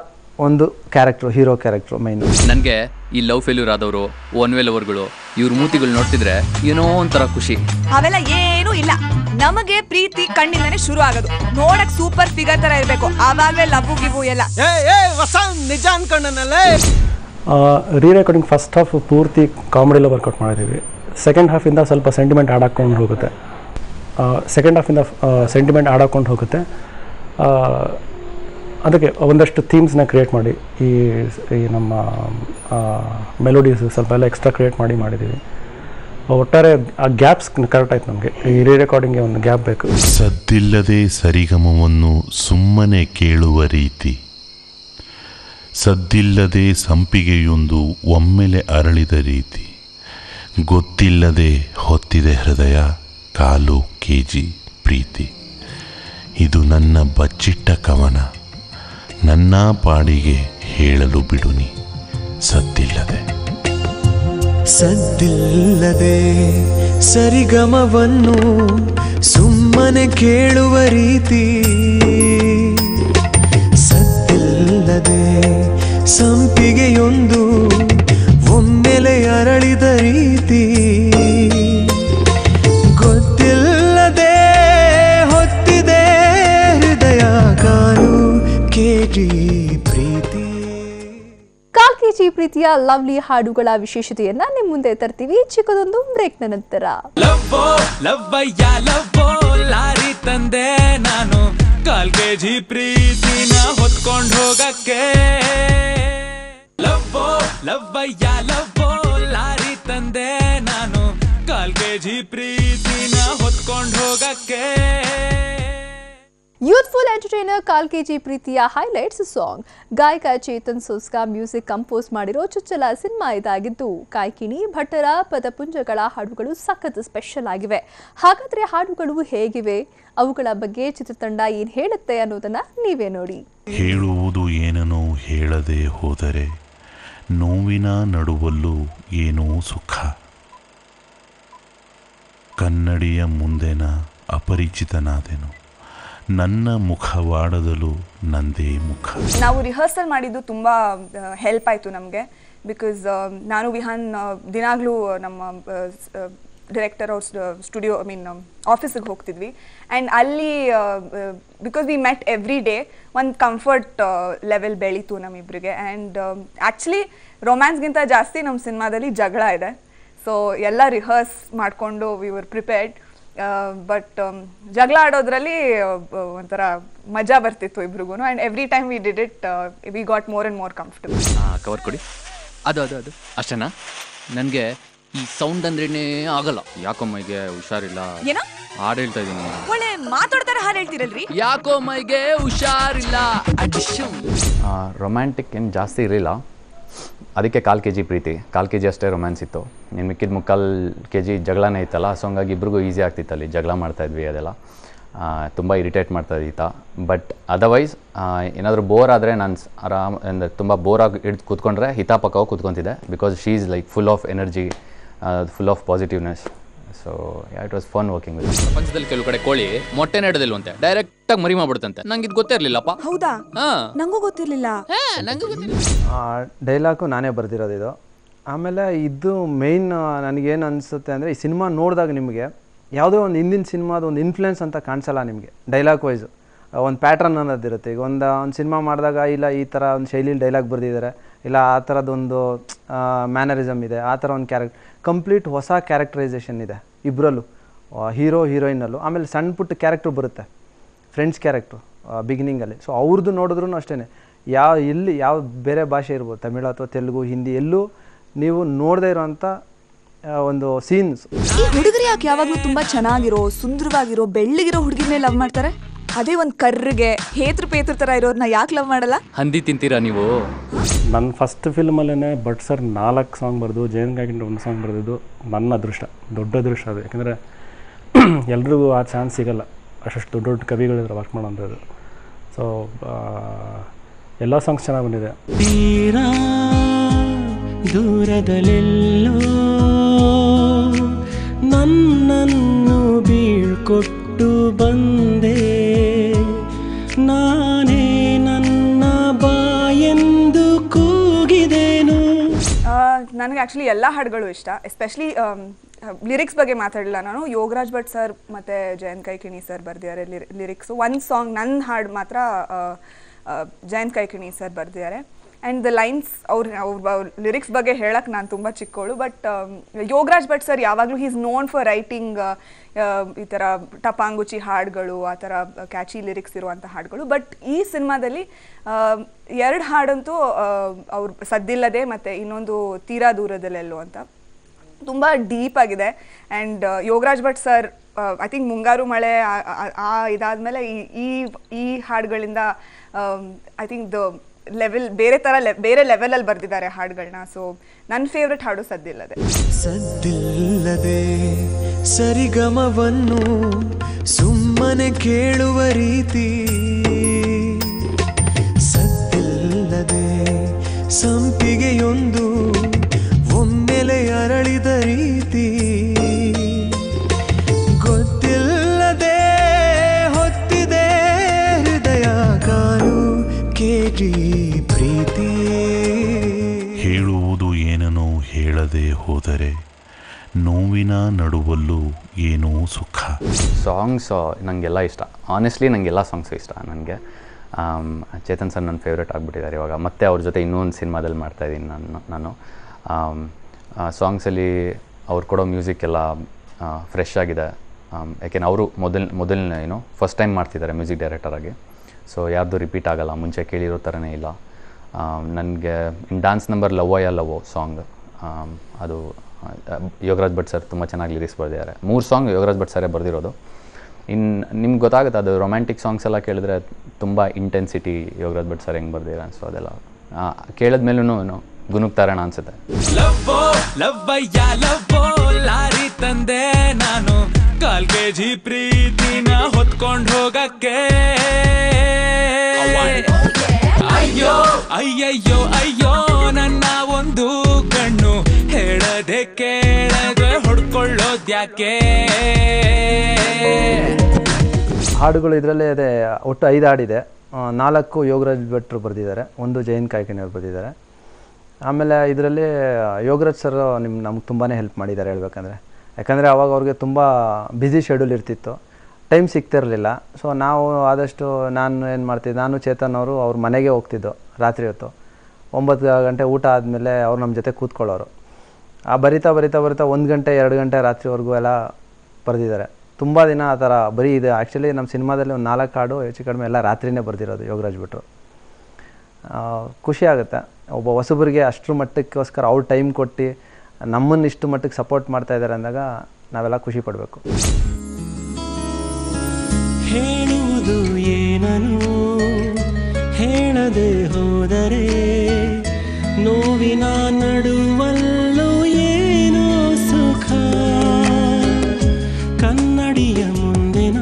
ಒಂದು ಕ್ಯಾರೆಕ್ಟ್ರು, ಹೀರೋ ಕ್ಯಾರೆಕ್ಟ್ರು ಮೈನು. ನನಗೆ ಈ ಲವ್ ಫೇಲ್ಯೂರ್ ಆದವರು, ಒನ್ ವೇ ಲವರ್ಗಳು, ಇವ್ರ ಮೂತಿಗಳು ನೋಡ್ತಿದ್ರೆ ಏನೋ ಒಂಥರ ಖುಷಿ. ಅವೆಲ್ಲ ಏನೂ ಇಲ್ಲ. ನಮಗೆ ಪ್ರೀತಿ ಕಣ್ಣಿಂದನೇ ಶುರು ಆಗೋದು. ನೋಡಕ್ ಸೂಪರ್ ಫಿಗರ್ ತರ ಇರಬೇಕು, ಆವಾಗಲೇ ಲವ್ ಗಿವು ಎಲ್ಲ. ವಸಂತ್ ನಿಜ ಅನ್ಕೊಂಡನಲ್ಲೇ. ರೀ ರೆಕಾರ್ಡಿಂಗ್ ಫಸ್ಟ್ ಹಾಫ್ ಪೂರ್ತಿ ಕಾಮಿಡಿಲ್ಲ ವರ್ಕೌಟ್ ಮಾಡಿದ್ದೀವಿ. ಸೆಕೆಂಡ್ ಹಾಫಿಂದ ಸ್ವಲ್ಪ ಸೆಂಟಿಮೆಂಟ್ ಆಡ್ ಹಾಕ್ಕೊಂಡು ಹೋಗುತ್ತೆ. ಅದಕ್ಕೆ ಒಂದಷ್ಟು ಥೀಮ್ಸ್ನ ಕ್ರಿಯೇಟ್ ಮಾಡಿ ಈ ನಮ್ಮ ಮೆಲೋಡೀಸ್ ಸ್ವಲ್ಪ ಎಲ್ಲ ಎಕ್ಸ್ಟ್ರಾ ಕ್ರಿಯೇಟ್ ಮಾಡಿದ್ದೀವಿ. ಒಟ್ಟಾರೆ ಆ ಗ್ಯಾಪ್ಸ್ ಕರೆಕ್ಟ್ ಆಯ್ತು ನಮಗೆ. ಈ ರೀ ರೆಕಾರ್ಡಿಂಗ್ಗೆ ಒಂದು ಗ್ಯಾಪ್ ಬೇಕು. ಸದ್ದಿಲ್ಲದೆ ಸರಿಗಮವನ್ನು ಸುಮ್ಮನೆ ಕೇಳುವ ರೀತಿ, ಸದ್ದಿಲ್ಲದೆ ಸಂಪಿಗೆಯೊಂದು ಒಮ್ಮೆಲೆ ಅರಳಿದ ರೀತಿ, ಗೊತ್ತಿಲ್ಲದೆ ಹೊತ್ತಿದೆ ಹೃದಯ 1/4 kg ಪ್ರೀತಿ. ಇದು ನನ್ನ ಬಚ್ಚಿಟ್ಟ ಕವನ, ನನ್ನ ಪಾಡಿಗೆ ಹೇಳಲು ಬಿಡುನಿ ಸದ್ದಿಲ್ಲದೆ. ಸದ್ದಿಲ್ಲದೆ ಸರಿಗಮವನ್ನು ಸುಮ್ಮನೆ ಕೇಳುವ ರೀತಿ, ಸದ್ದಿಲ್ಲದೆ ಸಂಪಿಗೆಯೊಂದು ಒಮ್ಮೆಲೆ ಅರಳಿದ ರೀತಿ, ಗೊತ್ತಿಲ್ಲದೆ ಹೊತ್ತಿದೆ ಹೃದಯ 1/4 kg ಪ್ರೀತಿ. 1/4 kg ಪ್ರೀತಿಯ ಲವ್ಲಿ ಹಾಡುಗಳ ವಿಶೇಷತೆಯನ್ನ ನಿಮ್ಮ ಮುಂದೆ ತರ್ತೀವಿ ಚಿಕ್ಕದೊಂದು ಬ್ರೇಕ್ನ ನಂತರ. ಲವ್ವಯ್ಯ ಲವ್ವೋ ಲಾರಿ ತಂದೆ ನಾನು 1/4 kg ಪ್ರೀತಿನ ಹೊತ್ಕೊಂಡು ಹೋಗಕ್ಕೆ. ಲವ್ವಯ್ಯ ಲವ್ವೋ ಲಾರಿ ತಂದೆ ನಾನು 1/4 kg ಪ್ರೀತಿನ ಹೊತ್ಕೊಂಡು ಹೋಗಕ್ಕೆ. ಯೂತ್ಫುಲ್ ಎಂಟರ್ಟೈನರ್ 1/4 kg ಪ್ರೀತಿಯ ಹೈಲೈಟ್ಸ್ ಸಾಂಗ್. ಗಾಯಕ ಚೇತನ್ ಸೋಸ್ಕಾ ಮ್ಯೂಸಿಕ್ ಕಂಪೋಸ್ ಮಾಡಿರೋ ಚುಚ್ಚಲ ಸಿನಿಮಾ ಇದಾಗಿದ್ದು, ಕಾಯ್ಕಿಣಿ ಭಟ್ಟರ ಪದಪುಂಜಗಳ ಹಾಡುಗಳು ಸಖತ್ ಸ್ಪೆಷಲ್ ಆಗಿವೆ. ಹಾಗಾದ್ರೆ ಹಾಡುಗಳು ಹೇಗಿವೆ, ಅವುಗಳ ಬಗ್ಗೆ ಚಿತ್ರತಂಡ ಏನ್ ಹೇಳುತ್ತೆ ಅನ್ನೋದನ್ನ ನೀವೇ ನೋಡಿ. ಹೇಳುವುದು ಏನೋ ಹೇಳದೆ ಹೋದರೆ ನೋವಿನ ನಡುವಲ್ಲೂ ಏನೋ ಸುಖ, ಕನ್ನಡಿಯ ಮುಂದೆನ ಅಪರಿಚಿತನಾದೆನು, ನನ್ನ ಮುಖವಾಡದಲು ನಂದೇ ಮುಖ. ನಾವು ರಿಹರ್ಸಲ್ ಮಾಡಿದ್ದು ತುಂಬ ಹೆಲ್ಪ್ ಆಯಿತು ನಮಗೆ. ಬಿಕಾಸ್ ನಾನು ವಿಹಾನ್ ದಿನಾಗಲೂ ನಮ್ಮ ಡೈರೆಕ್ಟರ್ ಅವ್ರ ಸ್ಟುಡಿಯೋ ಆಫೀಸಿಗೆ ಹೋಗ್ತಿದ್ವಿ. ಆ್ಯಂಡ್ ಅಲ್ಲಿ because we met every day ಒಂದು ಕಂಫರ್ಟ್ ಲೆವೆಲ್ ಬೆಳೀತು ನಮ್ಮಿಬ್ಬರಿಗೆ. ಆ್ಯಂಡ್ ಆ್ಯಕ್ಚುಲಿ ರೊಮ್ಯಾನ್ಸ್ಗಿಂತ ಜಾಸ್ತಿ ನಮ್ಮ ಸಿನಿಮಾದಲ್ಲಿ ಜಗಳ ಇದೆ. ಸೊ ಎಲ್ಲ ರಿಹರ್ಸ್ ಮಾಡಿಕೊಂಡು ವಿ ವರ್ ಪ್ರಿಪೇರ್ಡ್. ಬಟ್ ಜಗಳ ಆಡೋದ್ರಲ್ಲಿ ಒಂಥರ ಮಜಾ ಬರ್ತಿತ್ತು ಇಬ್ರಿಗೂ. And every time we did it we got more and more comfortable. Cover ಕೊಡಿ. ಅದು ಅಷ್ಟೇನಾ? ನನಗೆ ಈ ಸೌಂಡ್ ಅಂದ್ರೇನೆ ಆಗಲ್ಲ. ಯಾಕೋ ಮೈಗೆ ಹುಷಾರಿಲ್ಲ. ಏನೋ ಹಾಡು ಹೇಳ್ತಾ ಇದ್ದೀನಿ. ಒಳ್ಳೆ ಮಾತಾಡ್ತಾರೆ ಹಾಡು ಹೇಳ್ತಿರಲ್ರಿ. ಯಾಕೋ ಮೈಗೆ ಹುಷಾರಿಲ್ಲ. ರೊಮ್ಯಾಂಟಿಕ್ ಏನು ಜಾಸ್ತಿ ಇರಲಿಲ್ಲ, ಅದಕ್ಕೆ 1/4 kg ಪ್ರೀತಿ. 1/4 kg ಅಷ್ಟೇ ರೊಮ್ಯಾನ್ಸ್ ಇತ್ತು. ಇನ್ನು ಮಿಕ್ಕಿದ 3/4 kg ಜಗಳನೇ ಇತ್ತಲ್ಲ. ಸೊ ಹಂಗಾಗಿ ಇಬ್ರಿಗೂ ಈಸಿ ಆಗ್ತಿತ್ತಲ್ಲಿ ಜಗಳ ಮಾಡ್ತಾಯಿದ್ವಿ. ಅದೆಲ್ಲ ತುಂಬ ಇರಿಟೇಟ್ ಮಾಡ್ತಾಯಿದ್ದ. ಬಟ್ ಅದರ್ವೈಸ್ ಏನಾದರೂ ಬೋರ್ ಆದರೆ ನಾನು ಅಂದರೆ ತುಂಬ ಬೋರಾಗಿ ಹಿಡ್ದು ಕೂತ್ಕೊಂಡ್ರೆ ಹಿತಾಪಕ್ಕವು ಕೂತ್ಕೊತಿದ್ದೆ. Because she is like full of energy, full of positiveness. So it was fun working with. ಪ್ರಪಂಚದಲ್ಲಿ ಕೆಲವು ಕಡೆ ಕೋಳಿ ಮೊಟ್ಟೆ ನೆಡೋದಿಲ್ವಂತೆ, ಡೈರೆಕ್ಟಾಗಿ ಮರಿ ಮಾಡ್ಬಿಡುತ್ತಂತೆ. ನಂಗೆ ಇದು ಗೊತ್ತೇ ಇರಲಿಲ್ಲಪ್ಪ. ಹೌದಾ? ನಂಗೂ ಗೊತ್ತಿರಲಿಲ್ಲ. ಡೈಲಾಗು ನಾನೇ ಬರೆದಿರೋದು ಇದು. ಆಮೇಲೆ ಇದು ಮೇಯ್ನ್ ನನಗೇನು ಅನಿಸುತ್ತೆ ಅಂದರೆ, ಈ ಸಿನಿಮಾ ನೋಡಿದಾಗ ನಿಮಗೆ ಯಾವುದೋ ಒಂದು ಹಿಂದಿನ ಸಿನಿಮಾದ ಒಂದು ಇನ್ಫ್ಲುಯೆನ್ಸ್ ಅಂತ ಕಾಣಿಸಲ್ಲ ನಿಮಗೆ. ಡೈಲಾಗ್ ವೈಸು ಒಂದು ಪ್ಯಾಟ್ರನ್ ಅನ್ನೋದಿರುತ್ತೆ. ಈಗ ಒಂದು ಸಿನಿಮಾ ಮಾಡಿದಾಗ ಇಲ್ಲ ಈ ಥರ ಒಂದು ಶೈಲಿಲಿ ಡೈಲಾಗ್ ಬರೆದಿದ್ದಾರೆ, ಇಲ್ಲ ಆ ಥರದ್ದೊಂದು ಮ್ಯಾನರಿಸಮ್ ಇದೆ, ಆ ಥರ ಒಂದು ಕಂಪ್ಲೀಟ್ ಹೊಸ ಕ್ಯಾರೆಕ್ಟರೈಸೇಷನ್ ಇದೆ ಇಬ್ಬರಲ್ಲೂ, ಹೀರೋ ಹೀರೋಯಿನಲ್ಲೂ. ಆಮೇಲೆ ಸಣ್ಣ ಪುಟ್ಟ ಕ್ಯಾರೆಕ್ಟ್ರು ಬರುತ್ತೆ, ಫ್ರೆಂಡ್ಸ್ ಕ್ಯಾರೆಕ್ಟ್ರು ಬಿಗಿನಿಂಗಲ್ಲಿ. ಸೊ ಅವ್ರದ್ದು ನೋಡಿದ್ರೂ ಅಷ್ಟೇ, ಯಾವ ಬೇರೆ ಭಾಷೆ ಇರ್ಬೋದು, ತಮಿಳು ಅಥವಾ ತೆಲುಗು, ಹಿಂದಿ, ಎಲ್ಲೂ ನೀವು ನೋಡದೇ ಇರೋವಂಥ ಒಂದು ಸೀನ್ಸ್. ಈ ಹುಡುಗರು ಯಾಕೆ ಯಾವಾಗಲೂ ತುಂಬ ಚೆನ್ನಾಗಿರೋ, ಸುಂದರವಾಗಿರೋ, ಬೆಳ್ಳಗಿರೋ ಹುಡುಗಿನೇ ಲವ್ ಮಾಡ್ತಾರೆ? ಅದೇ ಒಂದು ಕರ್ರಿಗೆ ಹೇತ್ರ ಪೇತ್ರ ಥರ ಇರೋರನ್ನ ಯಾಕೆ ಲವ್ ಮಾಡಲ್ಲ? ಹಂದಿ ತಿಂತೀರಾ ನೀವು? ನನ್ನ ಫಸ್ಟ್ ಫಿಲ್ಮಲ್ಲೇ ಭಟ್ ಸರ್ 4 ಸಾಂಗ್ ಬರೆದು, ಜಯನ್ ಗಾಗಿಂದ 1 ಸಾಂಗ್ ಬರೆದಿದ್ದು ನನ್ನ ಅದೃಷ್ಟ, ದೊಡ್ಡ ಅದೃಷ್ಟ ಅದು. ಯಾಕೆಂದರೆ ಎಲ್ರಿಗೂ ಆ ಚಾನ್ಸ್ ಸಿಗಲ್ಲ, ಅಷ್ಟು ದೊಡ್ಡ ದೊಡ್ಡ ಕವಿಗಳಿದ್ರೆ ವರ್ಕ್ ಮಾಡೋಂಥದ್ದು. ಸೊ ಎಲ್ಲ ಸಾಂಗ್ಸ್ ಚೆನ್ನಾಗಿ ಬಂದಿದೆ. ತೀರಾ ದೂರದಲ್ಲೆಲ್ಲೋ ನನ್ನನ್ನು ಬೀಳ್ಕೊಟ್ಟು ಬಂದೆ, ನಾನೇ ನನ್ನ ಬಾಯೆಂದು ಕೂಗಿದೆನು. ನನಗೆ ಆ್ಯಕ್ಚುಲಿ ಎಲ್ಲ ಹಾಡುಗಳು ಇಷ್ಟ. ಎಸ್ಪೆಷಲಿ ಲಿರಿಕ್ಸ್ ಬಗ್ಗೆ ಮಾತಾಡಲಿಲ್ಲ ನಾನು. ಯೋಗರಾಜ್ ಭಟ್ ಸರ್ ಮತ್ತು ಜಯಂತ್ ಕೈಕಿಣಿ ಸರ್ ಬರೆದಿದ್ದಾರೆ ಲಿರಿಕ್ಸು. ಒಂದು ಸಾಂಗ್ ನನ್ನ ಹಾಡು ಮಾತ್ರ ಜಯಂತ್ ಕೈಕಿಣಿ ಸರ್ ಬರೆದಿದ್ದಾರೆ. ಆ್ಯಂಡ್ ದ ಲೈನ್ಸ್ ಅವ್ರ ಲಿರಿಕ್ಸ್ ಬಗ್ಗೆ ಹೇಳಕ್ಕೆ ನಾನು ತುಂಬ ಚಿಕ್ಕವಳು. ಬಟ್ ಯೋಗರಾಜ್ ಭಟ್ ಸರ್ ಯಾವಾಗಲೂ he is known for writing ಈ ಥರ ಟಪಾಂಗುಚಿ ಹಾಡುಗಳು, ಆ ಥರ ಕ್ಯಾಚಿ ಲಿರಿಕ್ಸ್ ಇರುವಂಥ ಹಾಡುಗಳು. ಬಟ್ ಈ ಸಿನಿಮಾದಲ್ಲಿ 2 ಹಾಡಂತೂ ಅವ್ರು ಸದ್ದಿಲ್ಲದೆ ಮತ್ತು ಇನ್ನೊಂದು ತೀರಾ ದೂರದಲ್ಲೆಲ್ಲೋ ಅಂತ ತುಂಬ ಡೀಪ್ ಆಗಿದೆ. And Yograj Bhat sir I think Mungaru Male ಇದಾದಮೇಲೆ ಈ ಹಾಡುಗಳಿಂದ ಐ ಥಿಂಕ್ ದ ಲೆವೆಲ್ ಬೇರೆ ಲೆವೆಲಲ್ಲಿ ಬರೆದಿದ್ದಾರೆ ಹಾಡುಗಳನ್ನ. ಸೊ ನನ್ನ ಫೇವ್ರೆಟ್ ಹಾಡು ಸದ್ದಿಲ್ಲದೆ. ಸದ್ದಿಲ್ಲದೆ ಸರಿಗಮವನ್ನು ಸುಮ್ಮನೆ ಕೇಳುವ ರೀತಿ, ಸದ್ದಿಲ್ಲದೆ ಸಂಪಿಗೆಯೊಂದು ಒಮ್ಮೆಲೆ ಅರಳಿದ ರೀತಿ, ಗೊತ್ತಿಲ್ಲದೆ ಹೊತ್ತಿದೆ ಹೃದಯ ಕಾಲು ಕೇಳಿ ಪ್ರೀತಿ. ಹೇಳುವುದು ಏನನೋ ಹೇಳದೆ ಹೋದರೆ ನೋವಿನ ನಡುವಲ್ಲೂ ಏನೋ ಸುಖ. ಸಾಂಗ್ಸ್ ನನಗೆಲ್ಲ ಇಷ್ಟ, ಆನೆಸ್ಟ್ಲಿ ನನಗೆಲ್ಲ ಸಾಂಗ್ಸು ಇಷ್ಟ. ನನಗೆ ಚೇತನ್ ಸರ್ ನನ್ನ ಫೇವ್ರೇಟ್ ಆಗಿಬಿಟ್ಟಿದ್ದಾರೆ ಇವಾಗ. ಮತ್ತೆ ಅವ್ರ ಜೊತೆ ಇನ್ನೊಂದು ಸಿನಿಮಾದಲ್ಲಿ ಮಾಡ್ತಾಯಿದ್ದೀನಿ ನಾನು. ಸಾಂಗ್ಸಲ್ಲಿ ಅವ್ರು ಕೊಡೋ ಮ್ಯೂಸಿಕ್ ಎಲ್ಲ ಫ್ರೆಶ್ ಆಗಿದೆ. ಯಾಕೆಂದ್ರೆ ಅವರು ಮೊದಲನೇ ಫಸ್ಟ್ ಟೈಮ್ ಮಾಡ್ತಿದ್ದಾರೆ ಮ್ಯೂಸಿಕ್ ಡೈರೆಕ್ಟರಾಗಿ. ಸೊ ಯಾರ್ದು ರಿಪೀಟ್ ಆಗೋಲ್ಲ, ಮುಂಚೆ ಕೇಳಿರೋ ಥರನೇ ಇಲ್ಲ. ನನಗೆ ಡ್ಯಾನ್ಸ್ ನಂಬರ್ ಲವ್ವಯ್ಯ ಲವ್ವೋ ಸಾಂಗ್, ಅದು ಯೋಗರಾಜ್ ಭಟ್ ಸರ್ ತುಂಬ ಚೆನ್ನಾಗಿ ಲಿರಿಕ್ಸ್ ಬರೆದಿದ್ದಾರೆ. 3 ಸಾಂಗ್ ಯೋಗರಾಜ್ ಭಟ್ ಸರೇ ಬರೆದಿರೋದು. ನಿಮ್ಗೆ ಗೊತ್ತಾಗುತ್ತೆ, ಅದು ರೊಮ್ಯಾಂಟಿಕ್ ಸಾಂಗ್ಸ್ ಎಲ್ಲ ಕೇಳಿದ್ರೆ ತುಂಬ ಇಂಟೆನ್ಸಿಟಿ ಯೋಗರಾಜ್ ಭಟ್ ಸರ್ ಹೆಂಗೆ ಬರೆದಿದ್ದಾರೆ. ಸೊ ಅದೆಲ್ಲ ಕೇಳಿದ್ಮೇಲೂ ಗುನುಗ್ತಾರಣ ಅನ್ಸುತ್ತೆ. ಲವ್ವಯ್ಯ ಲಾರಿ ತಂದೆ ನಾನು, 1/4 kg ಪ್ರೀತಿನ ಹೊತ್ಕೊಂಡು ಹೋಗಕ್ಕೆ. ಅಯ್ಯೋ ಅಯ್ಯಯ್ಯೋ ಅಯ್ಯೋ ನನ್ನ ಒಂದು ಕಣ್ಣು, ಹೇಳದೆ ಕೇಳದೆ ಹೊಡ್ಕೊಳ್ಳೋದ್ಯಾಕೆ. ಹಾಡುಗಳು ಇದರಲ್ಲೇ ಇದೆ, ಒಟ್ಟು 5 ಹಾಡಿದೆ. 4 ಯೋಗರಾಜ್ ಭಟ್ರು ಬರೆದಿದ್ದಾರೆ, 1 ಜಯಂತ್ ಕಾಯ್ಕಿಣಿ ಅವ್ರು ಬರೆದಿದ್ದಾರೆ. ಆಮೇಲೆ ಇದರಲ್ಲಿ ಯೋಗರಾಜ್ ಸರ್ ನಮ್ಗೆ ತುಂಬಾ ಹೆಲ್ಪ್ ಮಾಡಿದ್ದಾರೆ ಹೇಳ್ಬೇಕಂದ್ರೆ. ಯಾಕಂದರೆ ಅವಾಗ ಅವ್ರಿಗೆ ತುಂಬ ಬ್ಯುಸಿ ಶೆಡ್ಯೂಲ್ ಇರ್ತಿತ್ತು, ಟೈಮ್ ಸಿಗ್ತಿರಲಿಲ್ಲ. ಸೊ ನಾವು ಆದಷ್ಟು ನಾನು ಚೇತನ್ ಅವರು ಅವ್ರ ಮನೆಗೆ ಹೋಗ್ತಿದ್ದೋ ರಾತ್ರಿ ಹೊತ್ತು. 9 ಗಂಟೆ ಊಟ ಆದಮೇಲೆ ಅವ್ರು ನಮ್ಮ ಜೊತೆ ಕೂತ್ಕೊಳ್ಳೋರು. ಬರಿತಾ 1 ಗಂಟೆ 2 ಗಂಟೆ ರಾತ್ರಿವರೆಗೂ ಎಲ್ಲ ಬರೆದಿದ್ದಾರೆ. ತುಂಬ ದಿನ ಆ ಥರ ಬರೀ ಇದೆ. ಆ್ಯಕ್ಚುಲಿ ನಮ್ಮ ಸಿನಿಮಾದಲ್ಲಿ ಒಂದು 4 ಹಾಡು ಹೆಚ್ಚು ಕಡಿಮೆ ಎಲ್ಲ ರಾತ್ರಿನೇ ಬರೆದಿರೋದು ಯೋಗರಾಜ್ ಭಟ್ರು. ಖುಷಿ ಆಗುತ್ತೆ, ಒಬ್ಬ ಹೊಸಬರಿಗೆ ಅಷ್ಟರ ಮಟ್ಟಕ್ಕೋಸ್ಕರ ಅವ್ರು ಟೈಮ್ ಕೊಟ್ಟು ನಮ್ಮನ್ನು ಇಷ್ಟು ಮಟ್ಟಕ್ಕೆ ಸಪೋರ್ಟ್ ಮಾಡ್ತಾ ಇದ್ದಾರೆ ಅಂದಾಗ ನಾವೆಲ್ಲ ಖುಷಿ ಪಡಬೇಕು. ಹೇಳುವುದು ಏನನು ಹೇಳದೆ ಹೋದರೆ ನೋವಿನ ನಡುವಲ್ಲೂ ಏನೋ ಸುಖ, ಕನ್ನಡಿಯ ಮುಂದಿನ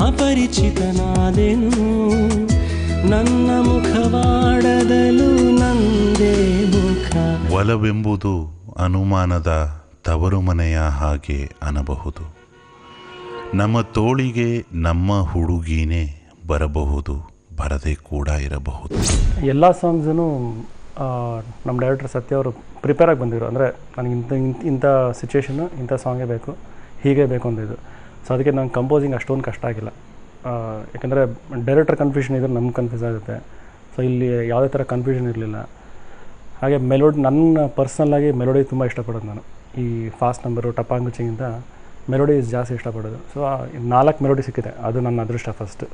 ಅಪರಿಚಿತನಾದೆನು, ನನ್ನ ಮುಖವಾಡದಲು ನಂದೇ ಮುಖ. ಒಲವೆಂಬುದು ಅನುಮಾನದ ತವರು ಮನೆಯ ಹಾಗೆ ಅನ್ನಬಹುದು. ನಮ್ಮ ತೋಳಿಗೆ ನಮ್ಮ ಹುಡುಗಿನೇ ಬರಬಹುದು, ಬರದೆ ಕೂಡ ಇರಬಹುದು. ಎಲ್ಲ ಸಾಂಗ್ಸೂ ನಮ್ಮ ಡೈರೆಕ್ಟರ್ ಸತ್ಯ ಅವರು ಪ್ರಿಪೇರ್ ಆಗಿ ಬಂದಿದ್ರು. ಅಂದರೆ ನನಗೆ ಇಂಥ ಸಿಚುವೇಶನ್ನು ಇಂಥ ಸಾಂಗೇ ಬೇಕು, ಹೀಗೆ ಬೇಕು ಅಂದಿದ್ದು. ಸೊ ಅದಕ್ಕೆ ನಂಗೆ ಕಂಪೋಸಿಂಗ್ ಅಷ್ಟೊಂದು ಕಷ್ಟ ಆಗಿಲ್ಲ. ಯಾಕೆಂದರೆ ಡೈರೆಕ್ಟರ್ ಕನ್ಫ್ಯೂಷನ್ ಇದ್ರೆ ನಮ್ಗೆ ಕನ್ಫ್ಯೂಸ್ ಆಗುತ್ತೆ. ಸೊ ಸೊ ಇಲ್ಲಿ ಯಾವುದೇ ಥರ ಕನ್ಫ್ಯೂಷನ್ ಇರಲಿಲ್ಲ. ಹಾಗೆ ಮೆಲೋಡಿ, ನನ್ನ ಪರ್ಸ್ನಲ್ಲಾಗಿ ಮೆಲೋಡಿ ತುಂಬ ಇಷ್ಟಪಡೋದು ನಾನು. ಈ ಫಾಸ್ಟ್ ನಂಬರು ಟಪಾಂಗುಚಿಗಿಂತ ಮೆಲೋಡಿ ಜಾಸ್ತಿ ಇಷ್ಟಪಡೋದು. ಸೊ 4 ಮೆಲೋಡಿ ಸಿಕ್ಕಿದೆ, ಅದು ನನ್ನ ಅದೃಷ್ಟ ಫಸ್ಟ್.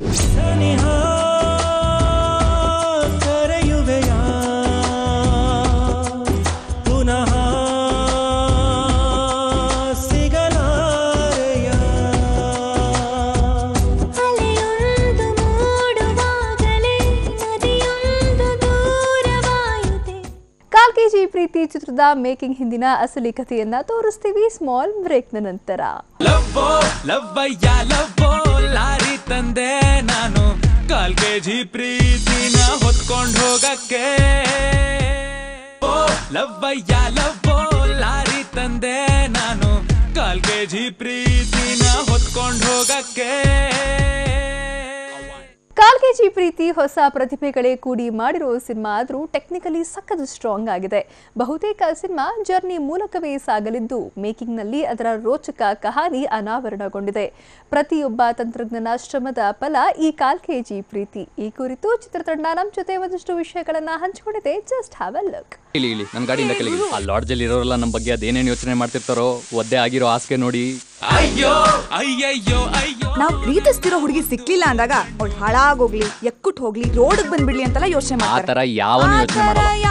KG ಪ್ರೀತಿ ಚಿತ್ರದ ಮೇಕಿಂಗ್ ಹಿಂದಿನ ಅಸಲಿ ಕಥೆಯನ್ನ ತೋರಿಸ್ತೀವಿ ಸ್ಮಾಲ್ ಬ್ರೇಕ್ನ ನಂತರ. ಲವ್ವೋ ಲವ್ವಯ್ಯ ಲವ್ವೋ ಲಾರಿ ತಂದೆ ನಾನು 1/4 kg ಪ್ರೀತಿನ ಹೊತ್ಕೊಂಡು ಹೋಗಕ್ಕೆ. ಲವ್ವಯ್ಯ ಲವ್ವೋ ಲಾರಿ ತಂದೆ ನಾನು 1/4 kg ಪ್ರೀತಿನ ಹೊತ್ಕೊಂಡು ಹೋಗಕ್ಕೆ. 1/4 kg ಪ್ರೀತಿ ಹೊಸ ಪ್ರತಿಭೆಗಳೇ ಕೂಡಿ ಮಾಡಿರೋ ಸಿನಿಮಾ ಆದರೂ ಟೆಕ್ನಿಕಲಿ ಸಖತ್ ಸ್ಟ್ರಾಂಗ್ ಆಗಿದೆ. ಬಹುತೇಕ ಸಿನಿಮಾ ಜರ್ನಿ ಮೂಲಕವೇ ಸಾಗಲಿದ್ದು ಮೇಕಿಂಗ್ನಲ್ಲಿ ಅದರ ರೋಚಕ ಕಹಾನಿ ಅನಾವರಣಗೊಂಡಿದೆ. ಪ್ರತಿಯೊಬ್ಬ ತಂತ್ರಜ್ಞನ ಶ್ರಮದ ಫಲ ಈ 1/4 kg ಪ್ರೀತಿ. ಈ ಕುರಿತು ಚಿತ್ರತಂಡ ನಮ್ಮ ಜೊತೆ ಒಂದಷ್ಟು ವಿಷಯಗಳನ್ನ ಹಂಚಿಕೊಂಡಿದೆ. Just have a look. ಇಲ್ಲಿ ನನ್ನ ಗಾಡಿಯಿಂದ ಕೆಳಗೆ ಆ ಲಾಡ್ಜಲ್ಲಿ ಇರೋರೆಲ್ಲ ನಮ್ಮ ಬಗ್ಗೆ ಅದೇನೇನು ಯೋಚನೆ ಮಾಡ್ತಿರ್ತಾರೋ, ಒದ್ದೆ ಆಗಿರೋ ಹಾಸಿಗೆ ನೋಡಿ ಅಯ್ಯೋ ಅಯ್ಯಯ್ಯೋ ಅಯ್ಯೋ. ನಾವು ಪ್ರೀತಿಸ್ತಿರೋ ಹುಡುಗಿ ಸಿಕ್ಲಿಲ್ಲ ಅಂದಾಗ ಅವಳು ಹಾಳಾಗೋಗ್ಲಿ, ಎಕ್ಕುಟ್ ಹೋಗ್ಲಿ, ರೋಡ್ಗೆ ಬಂದ್ಬಿಡ್ಲಿ ಅಂತೆಲ್ಲ ಯೋಚನೆ ಆ ಮಾಡ್ತಾರೆ. ಥರ ಯಾವನು ಯೋಚನೆ ಮಾಡಲ್ಲ.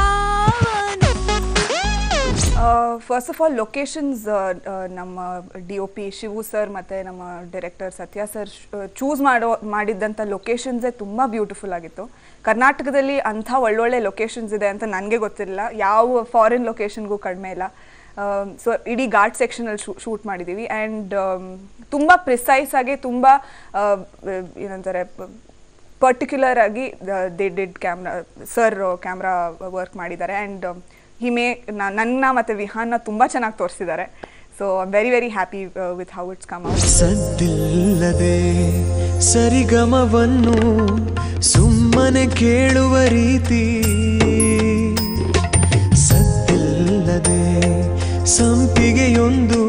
ಫಸ್ಟ್ ಆಫ್ ಆಲ್ ಲೊಕೇಶನ್ಸ್ ನಮ್ಮ DOP ಶಿವು ಸರ್ ಮತ್ತು ನಮ್ಮ ಡೈರೆಕ್ಟರ್ ಸತ್ಯ ಸರ್ ಚೂಸ್ ಮಾಡಿದ್ದಂಥ ಲೊಕೇಶನ್ಸೇ ತುಂಬ ಬ್ಯೂಟಿಫುಲ್ ಆಗಿತ್ತು. ಕರ್ನಾಟಕದಲ್ಲಿ ಅಂಥ ಒಳ್ಳೊಳ್ಳೆ ಲೊಕೇಶನ್ಸ್ ಇದೆ ಅಂತ ನನಗೆ ಗೊತ್ತಿರಲಿಲ್ಲ. ಯಾವ ಫಾರಿನ್ ಲೊಕೇಶನ್ಗೂ ಕಡಿಮೆ ಇಲ್ಲ. ಸೊ ಇಡೀ ಘಾಟ್ ಸೆಕ್ಷನಲ್ಲಿ ಶೂಟ್ ಮಾಡಿದ್ದೀವಿ. ಆ್ಯಂಡ್ ತುಂಬ ಪ್ರಿಸೈಸ್ ಆಗಿ, ತುಂಬ ಏನಂತಾರೆ ಪರ್ಟಿಕ್ಯುಲರ್ ಆಗಿ ದೇ ಡಿಡ್ ಕ್ಯಾಮ್ರಾ ವರ್ಕ್ ಮಾಡಿದ್ದಾರೆ. ಆ್ಯಂಡ್ ನನ್ನ ಮತ್ತು ವಿಹಾನ್ನ ತುಂಬ ಚೆನ್ನಾಗಿ ತೋರಿಸಿದ್ದಾರೆ. So I am very very happy with how it's come out. ಸದ್ದಿಲ್ಲದೆ ಸರಿಗಮವನ್ನು ಸುಮ್ಮನೆ ಕೇಳುವ ರೀತಿ, ಸದ್ದಿಲ್ಲದೆ ಸಂಪಿಗೆಯೊಂದು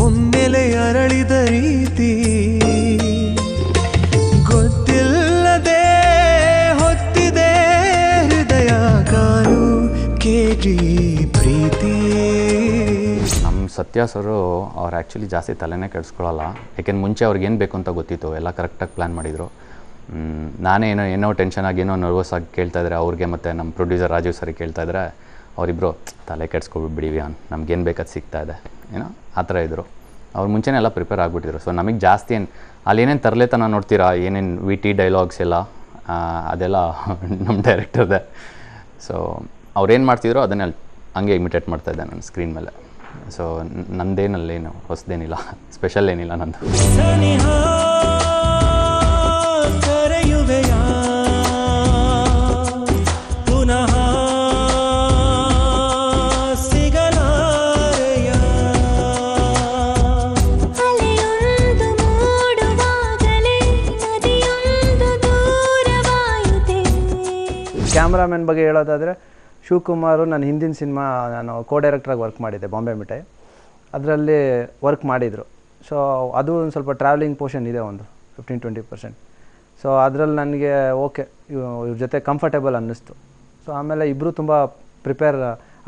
ಒಮ್ಮೆಲೆ ಅರಳಿದ ರೀತಿ, ಗೊತ್ತಿಲ್ಲದೆ ಹೊತ್ತಿದೆ ಹೃದಯ 1/4 kg ಪ್ರೀತಿ. ನಮ್ಮ ಸತ್ಯ ಸರು ಅವ್ರು ಆ್ಯಕ್ಚುಲಿ ಜಾಸ್ತಿ ತಲೆನೇ ಕೆಡಿಸ್ಕೊಳ್ಳಲ್ಲ. ಯಾಕೆಂದ್ರೆ ಮುಂಚೆ ಅವ್ರಿಗೆ ಏನು ಬೇಕು ಅಂತ ಗೊತ್ತಿತ್ತು, ಎಲ್ಲ ಕರೆಕ್ಟಾಗಿ ಪ್ಲ್ಯಾನ್ ಮಾಡಿದರು. ನಾನೇ ಏನೋ ಟೆನ್ಷನ್ ಆಗಿ ಏನೋ ನರ್ವಸ್ ಆಗಿ ಕೇಳ್ತಾಯಿದ್ರೆ ಅವ್ರಿಗೆ, ಮತ್ತು ನಮ್ಮ ಪ್ರೊಡ್ಯೂಸರ್ ರಾಜೀವ್ ಸರಿಗೆ ಕೇಳ್ತಾಯಿದ್ರೆ ಅವರಿಬ್ಬರು ತಲೆ ಕೆಡಿಸ್ಕೊಬಿಡ್ಬಿಡಿವಿ, ನಮ್ಗೇನು ಬೇಕಾದ ಸಿಗ್ತಾಯಿದೆ ಏನೋ ಆ ಥರ ಇದ್ದರು. ಅವ್ರು ಮುಂಚೆನೇ ಎಲ್ಲ ಪ್ರಿಪೇರ್ ಆಗಿಬಿಟ್ಟಿದ್ರು. ಸೊ ನಮಗೆ ಜಾಸ್ತಿ ಅಲ್ಲಿ ಏನೇನು ತರಲೆತನ ನೋಡ್ತೀರಾ, ಏನೇನು VT ಡೈಲಾಗ್ಸ್ ಎಲ್ಲ ಅದೆಲ್ಲ ನಮ್ಮ ಡೈರೆಕ್ಟರ್ದೆ. ಸೊ ಅವ್ರೇನು ಮಾಡ್ತಿದ್ರು ಅದನ್ನೇ ಹಂಗೆ ಇಮಿಟೇಟ್ ಮಾಡ್ತಾಯಿದ್ದೆ ನಾನು ಸ್ಕ್ರೀನ್ ಮೇಲೆ. ಸೊ ನಂದೇನಲ್ಲೇನು ಹೊಸದೇನಿಲ್ಲ, ಸ್ಪೆಷಲ್ ಏನಿಲ್ಲ ನಂದು. ಕ್ಯಾಮ್ರಾಮನ್ ಬಗ್ಗೆ ಹೇಳೋದಾದರೆ, ಶಿವಕುಮಾರು ನನ್ನ ಹಿಂದಿನ ಸಿನಿಮಾ ನಾನು ಡೈರೆಕ್ಟ್ರಾಗಿ ವರ್ಕ್ ಮಾಡಿದ್ದೆ, ಬಾಂಬೆ ಮಿಠಾಯಿ. ಅದರಲ್ಲಿ ವರ್ಕ್ ಮಾಡಿದರು. ಸೊ ಅದು ಒಂದು ಸ್ವಲ್ಪ ಟ್ರಾವೆಲಿಂಗ್ ಪೋರ್ಷನ್ ಇದೆ, ಒಂದು 15-20%. ಸೊ ಅದರಲ್ಲಿ ನನಗೆ ಓಕೆ, ಇವ್ರ ಜೊತೆ ಕಂಫರ್ಟೇಬಲ್ ಅನ್ನಿಸ್ತು. ಸೊ ಆಮೇಲೆ ಇಬ್ಬರು ತುಂಬ ಪ್ರಿಪೇರ್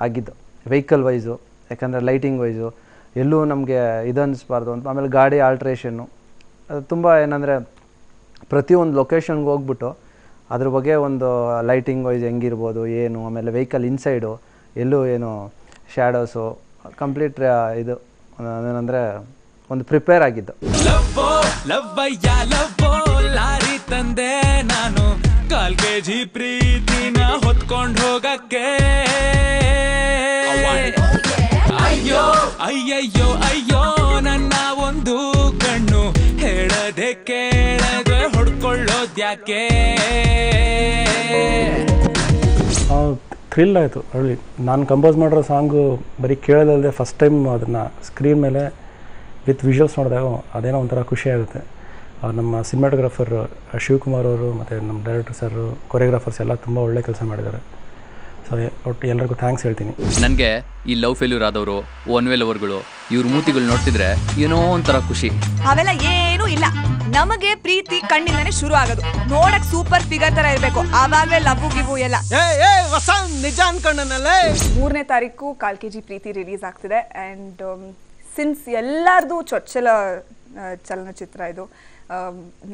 ಆಗಿದ್ದು ವೆಹಿಕಲ್ ವೈಸು, ಯಾಕಂದರೆ ಲೈಟಿಂಗ್ ವೈಸು ಎಲ್ಲೂ ನಮಗೆ ಇದನ್ನಿಸ್ಬಾರ್ದು ಅಂತ. ಆಮೇಲೆ ಗಾಡಿ ಆಲ್ಟ್ರೇಷನ್ನು ಅದು ತುಂಬ ಏನಂದರೆ ಪ್ರತಿಯೊಂದು ಲೊಕೇಶನ್ಗೆ ಹೋಗ್ಬಿಟ್ಟು ಅದ್ರ ಬಗ್ಗೆ ಒಂದು ಲೈಟಿಂಗ್ ವೈಸ್ ಹೆಂಗಿರ್ಬೋದು ಏನು, ಆಮೇಲೆ ವೆಹಿಕಲ್ ಇನ್ಸೈಡು ಎಲ್ಲೂ ಏನು ಶ್ಯಾಡೋಸು ಕಂಪ್ಲೀಟ್ ಇದು ಏನಂದರೆ ಒಂದು ಪ್ರಿಪೇರ್ ಆಗಿದ್ದು. ಲವ್ವೋ ಲವ್ವಯ್ಯ ಲವ್ವೋ ಲಾರಿ ತಂದೆ ನಾನು 1/4 kg ಪ್ರೀತಿನ ಹೊತ್ಕೊಂಡು ಹೋಗಕ್ಕೆ. ಅಯ್ಯೋ ಅಯ್ಯಯ್ಯೋ ಅಯ್ಯೋ ನನ್ನ ಒಂದು ಕಣ್ಣು ಹೇಳದೆ ಕೇಳದೆ ಹೊಡ್ಕೊಳ್ಳೋದ್ಯಾಕೆ. ಥ್ರಿಲ್ ಆಯಿತು ಅಳ್ಳಿ. ನಾನು ಕಂಪೋಸ್ ಮಾಡಿರೋ ಸಾಂಗು ಬರೀ ಕೇಳೋದಲ್ಲದೆ ಫಸ್ಟ್ ಟೈಮ್ ಅದನ್ನು ಸ್ಕ್ರೀನ್ ಮೇಲೆ ವಿತ್ ವಿಜುವಲ್ಸ್ ನೋಡಿದಾಗ ಅದೇನೋ ಒಂಥರ ಖುಷಿ ಆಗುತ್ತೆ. ನಮ್ಮ ಸಿನಿಮಾಟೋಗ್ರಾಫರ್ ಶಿವಕುಮಾರ್ ಅವರು ಮತ್ತು ನಮ್ಮ ಡೈರೆಕ್ಟರ್ ಸರ್, ಕೊರಿಯೋಗ್ರಾಫರ್ಸ್ ಎಲ್ಲ ತುಂಬ ಒಳ್ಳೆ ಕೆಲಸ ಮಾಡಿದ್ದಾರೆ. ಸೊ ಒಟ್ಟು ಎಲ್ಲರಿಗೂ ಥ್ಯಾಂಕ್ಸ್ ಹೇಳ್ತೀನಿ. ನನಗೆ ಈ ಲವ್ ಫೇಲ್ಯೂರ್ ಆದವರು, ಒನ್ ವೇ ಲವರ್ಗಳು, ಇವ್ರ ಮೂತಿಗಳು ನೋಡ್ತಿದ್ರೆ ಏನೋ ಒಂಥರ ಖುಷಿ. ಅವೆಲ್ಲ ಏನೂ ಇಲ್ಲ, ನಮಗೆ ಪ್ರೀತಿ ಕಣ್ಣಿಂದಾನೆ ಶುರು ಆಗೋದು. ನೋಡಕ್ ಸೂಪರ್ ಫಿಗರ್ ತರ ಇರ್ಬೇಕು, ಆವಾಗಲೇ ಲವ್ ಗಿವು ಎಲ್ಲ. ನಿಜ ಅನ್ಕೊಂಡನಲ್ಲೇ. 3ನೇ ತಾರೀಕು 1/4 kg ಪ್ರೀತಿ ರಿಲೀಸ್ ಆಗ್ತಿದೆ. ಆ್ಯಂಡ್ ಸಿನ್ಸ್ ಎಲ್ಲರದು ಚೊಚ್ಚಲ ಚಲನಚಿತ್ರ ಇದು,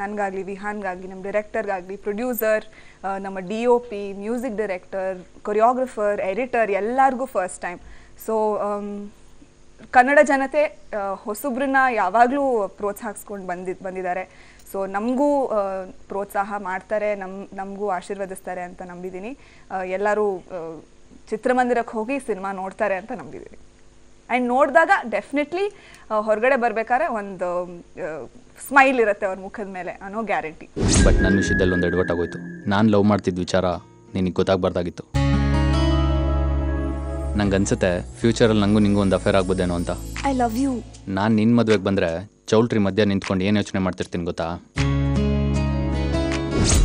ನನಗಾಗಲಿ, ವಿಹಾನ್ಗಾಗಲಿ, ನಮ್ಮ ಡೈರೆಕ್ಟರ್ಗಾಗಲಿ, ಪ್ರೊಡ್ಯೂಸರ್, ನಮ್ಮ DOP, music director, choreographer, editor ಎಲ್ಲರಿಗೂ ಫಸ್ಟ್ ಟೈಮ್. ಸೊ ಕನ್ನಡ ಜನತೆ ಹೊಸಬ್ರನ್ನ ಯಾವಾಗಲೂ ಪ್ರೋತ್ಸಾಹಿಸ್ಕೊಂಡು ಬಂದಿದ್ದಾರೆ. ಸೊ ನಮಗೂ ಪ್ರೋತ್ಸಾಹ ಮಾಡ್ತಾರೆ, ನಮಗೂ ಆಶೀರ್ವದಿಸ್ತಾರೆ ಅಂತ ನಂಬಿದ್ದೀನಿ. ಎಲ್ಲರೂ ಚಿತ್ರಮಂದಿರಕ್ಕೆ ಹೋಗಿ ಸಿನಿಮಾ ನೋಡ್ತಾರೆ ಅಂತ ನಂಬಿದ್ದೀನಿ. ಆ್ಯಂಡ್ ನೋಡಿದಾಗ ಡೆಫಿನೆಟ್ಲಿ ಹೊರಗಡೆ ಬರ್ಬೇಕಾದ್ರೆ ಒಂದು ಸ್ಮೈಲ್ ಇರುತ್ತೆ ಅವ್ರ ಮುಖದ ಮೇಲೆ ಅನ್ನೋ ಗ್ಯಾರಂಟಿ. ಬಟ್ ನನ್ನ ವಿಷಯದಲ್ಲಿ ಒಂದು ಎಡವಟ್ ಆಗೋಯ್ತು. ನಾನು ಲವ್ ಮಾಡ್ತಿದ್ದ ವಿಚಾರ ನಿನಗೆ ಗೊತ್ತಾಗಬಾರ್ದಾಗಿತ್ತು. ನಂಗೆ ಅನ್ಸುತ್ತೆ ಫ್ಯೂಚರಲ್ಲಿ ನಂಗೂ ನಿಂಗೂ ಒಂದು ಅಫೇರ್ ಆಗ್ಬೋದೇನೋ ಅಂತ. I love you. ನಾನು ನಿನ್ನ ಮದುವೆಗೆ ಬಂದರೆ ಚೌಲ್ಟ್ರಿ ಮಧ್ಯ ನಿಂತ್ಕೊಂಡು ಏನು ಯೋಚನೆ ಮಾಡ್ತಿರ್ತೀನಿ ಗೊತ್ತಾ?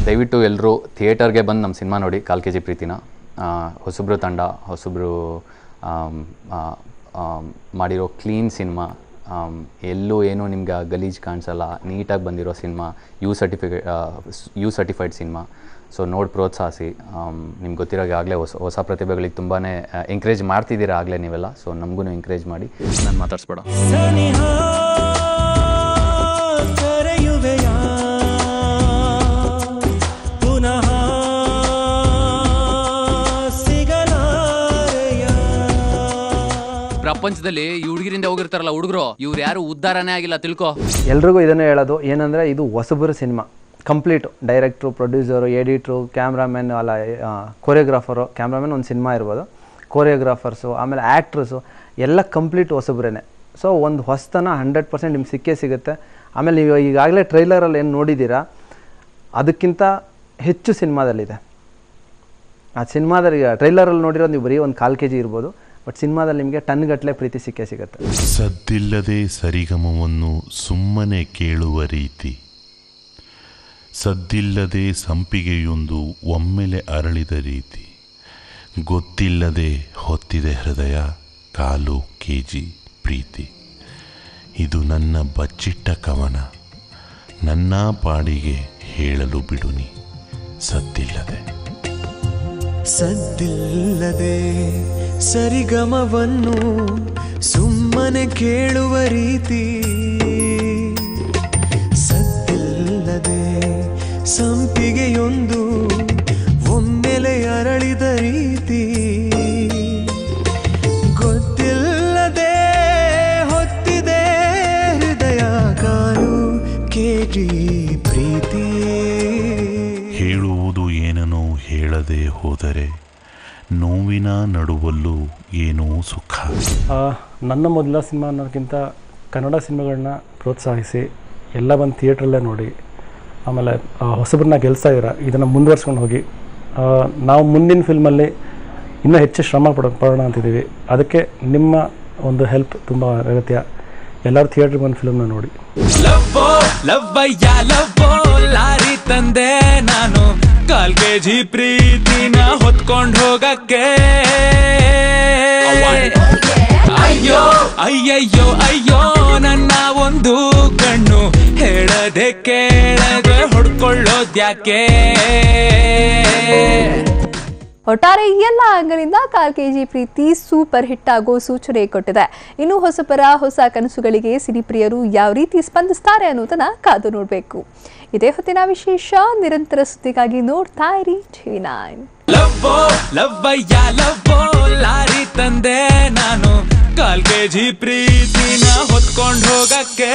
ದಯವಿಟ್ಟು ಎಲ್ಲರೂ ಥಿಯೇಟರ್ಗೆ ಬಂದು ನಮ್ಮ ಸಿನಿಮಾ ನೋಡಿ, 1/4 kg ಪ್ರೀತಿನ. ಹೊಸಬ್ರು ತಂಡ, ಹೊಸಬ್ರು ಮಾಡಿರೋ ಕ್ಲೀನ್ ಸಿನಿಮಾ, ಎಲ್ಲೂ ಏನೂ ನಿಮ್ಗೆ ಗಲೀಜು ಕಾಣಿಸಲ್ಲ, ನೀಟಾಗಿ ಬಂದಿರೋ cinema, U certified cinema. So ನೋಡಿ ಪ್ರೋತ್ಸಾಹಿಸಿ. ನಿಮ್ಗೆ ಗೊತ್ತಿರೋ ಆಗಲೇ ಹೊಸ ಪ್ರತಿಭೆಗಳಿಗೆ ತುಂಬಾ ಎಂಕರೇಜ್ ಮಾಡ್ತಿದ್ದೀರಾ ಆಗಲೇ ನೀವೆಲ್ಲ. ಸೊ ನಮಗೂ ಎಂಕರೇಜ್ ಮಾಡಿ. ನಾನು ಮಾತಾಡಿಸ್ಬೇಡ. ಪ್ರಪಂಚದಲ್ಲಿ ಈ ಹುಡುಗಿರಿಂದ ಹೋಗಿರ್ತಾರಲ್ಲ ಹುಡುಗರು, ಇವ್ರು ಯಾರು ಉದ್ಧಾರನೇ ಆಗಿಲ್ಲ ತಿಳ್ಕೊ. ಎಲ್ರಿಗೂ ಇದನ್ನೇ ಹೇಳೋದು ಏನಂದರೆ, ಇದು ಹೊಸಬರ ಸಿನಿಮಾ ಕಂಪ್ಲೀಟು. ಡೈರೆಕ್ಟ್ರು, ಪ್ರೊಡ್ಯೂಸರು, ಎಡಿಟ್ರು, ಕ್ಯಾಮ್ರಾಮನ್, ಅಲ್ಲ ಕೊರಿಯೋಗ್ರಾಫರು. ಕ್ಯಾಮ್ರಾಮನ್ ಒಂದು ಸಿನಿಮಾ ಇರ್ಬೋದು, ಕೊರಿಯೋಗ್ರಾಫರ್ಸು, ಆಮೇಲೆ ಆ್ಯಕ್ಟ್ರಸು ಎಲ್ಲ ಕಂಪ್ಲೀಟ್ ಹೊಸಬ್ರೇ. ಸೊ ಒಂದು ಹೊಸತನ 100% ನಿಮ್ಗೆ ಸಿಕ್ಕೇ ಸಿಗುತ್ತೆ. ಆಮೇಲೆ ನೀವು ಈಗಾಗಲೇ ಟ್ರೈಲರಲ್ಲಿ ಏನು ನೋಡಿದ್ದೀರಾ ಅದಕ್ಕಿಂತ ಹೆಚ್ಚು ಸಿನಿಮಾದಲ್ಲಿದೆ. ಆ ಸಿನಿಮಾದಲ್ಲಿ ಟ್ರೈಲರಲ್ಲಿ ನೋಡಿರೋದು ನೀವು ಬರೀ ಒಂದು 1/4 kg ಇರ್ಬೋದು, ಬಟ್ ಸಿನಿಮಾದಲ್ಲಿ ನಿಮಗೆ ಟನ್ಗಟ್ಟಲೆ ಪ್ರೀತಿ ಸಿಕ್ಕೇ ಸಿಗುತ್ತೆ. ಸದ್ದಿಲ್ಲದೆ ಸರಿಗಮವನ್ನು ಸುಮ್ಮನೆ ಕೇಳುವ ರೀತಿ, ಸದ್ದಿಲ್ಲದೆ ಸಂಪಿಗೆಯೊಂದು ಒಮ್ಮೆಲೆ ಅರಳಿದ ರೀತಿ, ಗೊತ್ತಿಲ್ಲದೆ ಹೊತ್ತಿದೆ ಹೃದಯ 1/4 kg ಪ್ರೀತಿ. ಇದು ನನ್ನ ಬಚ್ಚಿಟ್ಟ ಕವನ, ನನ್ನ ಪಾಡಿಗೆ ಹೇಳಲು ಬಿಡುನಿ ಸದ್ದಿಲ್ಲದೆ. ಸದ್ದಿಲ್ಲದೆ ಸರಿಗಮವನ್ನು ಸುಮ್ಮನೆ ಕೇಳುವ ರೀತಿ, ಸದ್ದಿಲ್ಲದೆ ಸಂಪಿಗೆಯೊಂದು ಒಮ್ಮೆಲೆ ಅರಳಿದ ರೀತಿ, ಗೊತ್ತಿಲ್ಲದೆ ಹೊತ್ತಿದೆ ಹೃದಯ 1/4 kg ಪ್ರೀತಿ. ಹೇಳುವುದು ಏನೋ ಹೇಳದೆ ಹೋದರೆ ನೋವಿನ ನಡುವಲ್ಲೂ ಏನೋ ಸುಖ. ನನ್ನ ಮೊದಲ ಸಿನಿಮಾ ಅನ್ನೋದಕ್ಕಿಂತ ಕನ್ನಡ ಸಿನಿಮಾಗಳನ್ನ ಪ್ರೋತ್ಸಾಹಿಸಿ ಎಲ್ಲ ಬಂದು ಥಿಯೇಟ್ರಲ್ಲೇ ನೋಡಿ, ಆಮೇಲೆ ಹೊಸಬ್ರನ್ನ ಗೆಲ್ಸ್ತಾ ಇದ್ದೀರ, ಇದನ್ನು ಮುಂದುವರ್ಸ್ಕೊಂಡು ಹೋಗಿ. ನಾವು ಮುಂದಿನ ಫಿಲ್ಮಲ್ಲಿ ಇನ್ನೂ ಹೆಚ್ಚು ಶ್ರಮ ಪಡೋಣ ಅಂತಿದ್ದೀವಿ. ಅದಕ್ಕೆ ನಿಮ್ಮ ಒಂದು ಹೆಲ್ಪ್ ತುಂಬ ಅಗತ್ಯ. ಎಲ್ಲರೂ ಥಿಯೇಟ್ರಿಗೆ ಬಂದು ಫಿಲ್ಮ್ನ ನೋಡಿ. ಲಾರಿ ತಂದೆ ನಾನು 1/4 kg ಪ್ರೀತಿನ ಹೊತ್ಕೊಂಡು ಹೋಗಕ್ಕೆ. ಅಯ್ಯೋ ಅಯ್ಯಯ್ಯೋ ಅಯ್ಯೋ ನನ್ನ ಒಂದು ಕಣ್ಣು ಹೇಳದೆ ಕೇಳದೆ ಹೊಡ್ಕೊಳ್ಳೋದ್ಯಾಕೆ. ಒಟ್ಟಾರೆ ಎಲ್ಲ ಅಂಗಲಿಂದ 1/4 kg ಪ್ರೀತಿ ಸೂಪರ್ ಹಿಟ್ ಆಗೋ ಸೂಚನೆ ಕೊಟ್ಟಿದೆ. ಇನ್ನು ಹೊಸಬರ ಹೊಸ ಕನಸುಗಳಿಗೆ ಸಿನಿಪ್ರಿಯರು ಯಾವ ರೀತಿ ಸ್ಪಂದಿಸ್ತಾರೆ ಅನ್ನೋದನ್ನ ಕಾದು ನೋಡಬೇಕು. ಇದೇ ಹೊತ್ತಿನ ವಿಶೇಷ. ನಿರಂತರ ಸುದ್ದಿಗಾಗಿ ನೋಡ್ತಾ ಇರಿ TV9. ಲಾರಿ ತಂದೆ ನಾನು 1/4 kg ಪ್ರೀತಿನ ಹೊತ್ಕೊಂಡು ಹೋಗಕ್ಕೆ.